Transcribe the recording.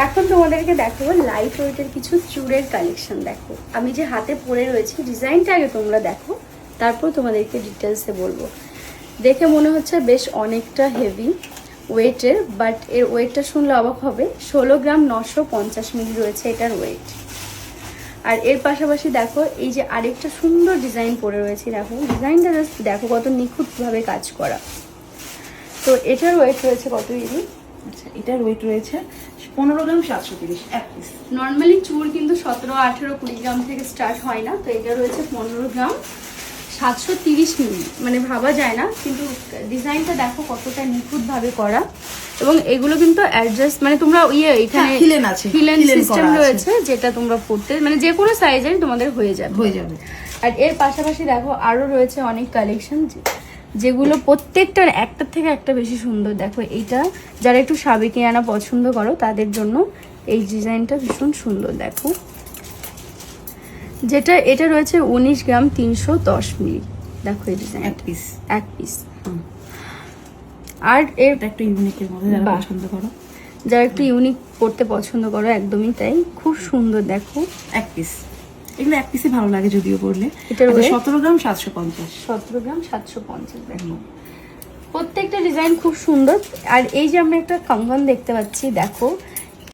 এখন তোমাদেরকে দেখাবো লাইট ওয়েটের কিছু চুড়ের কালেকশন। দেখো আমি যে হাতে পরে রয়েছি, ডিজাইনটা আগে তোমরা দেখো, তারপর তোমাদেরকে ডিটেলসে বলবো। দেখে মনে হচ্ছে বেশ অনেকটা হেভি ওয়েটের, বাট এর ওয়েটটা শুনলে অবাক হবে। 16 গ্রাম 950 মিলি রয়েছে এটার ওয়েট। আর এর পাশাপাশি দেখো এই যে আরেকটা সুন্দর ডিজাইন পরে রয়েছে, দেখো ডিজাইনটা জাস্ট দেখো কত নিখুঁতভাবে কাজ করা। তো এটার ওয়েট রয়েছে কত দিদি? আচ্ছা, এটার ওয়েট রয়েছে 15 গ্রাম 730 এক পিস। নর্মালি চুর কিন্তু 17, 18, 20 গ্রাম থেকে স্টার্ট হয় না, তো এটা রয়েছে 15 গ্রাম 730 মিলি। মানে ভাবা যায় না, কিন্তু ডিজাইনটা দেখো কতটা নিখুঁতভাবে করা। এবং এগুলো কিন্তু অ্যাডজাস্ট, মানে তোমরা এখানে ফিলেন আছে, ফিলেন সিস্টেম করা আছে। রয়েছে, যেটা তোমরা পড়তে মানে যে কোনো সাইজের তোমাদের হয়ে যাবে। আর এর পাশাপাশি দেখো আরো রয়েছে অনেক কালেকশন, যেগুলো প্রত্যেকটার একটার থেকে একটা বেশি সুন্দর। দেখো এইটা যারা একটু সাবেকিয়ানা পছন্দ করো তাদের জন্য এই ডিজাইনটা ভীষণ সুন্দর। দেখো যেটা এটা রয়েছে 19 গ্রাম 310 মিলি। দেখো এই ডিজাইন এক পিস। আর এর একটা ইউনিকের মধ্যে যারা পছন্দ করো, যারা একটু ইউনিক করতে পছন্দ করো, একদমই তাই, খুব সুন্দর। দেখো এক পিস, এগুলো এক পিসে ভালো লাগে যদিও পড়লে। এটার 17 গ্রাম 750। 17 গ্রাম 750। দেখো প্রত্যেকটা ডিজাইন খুব সুন্দর। আর এই যে আমরা একটা কঙ্কন দেখতে পাচ্ছি, দেখো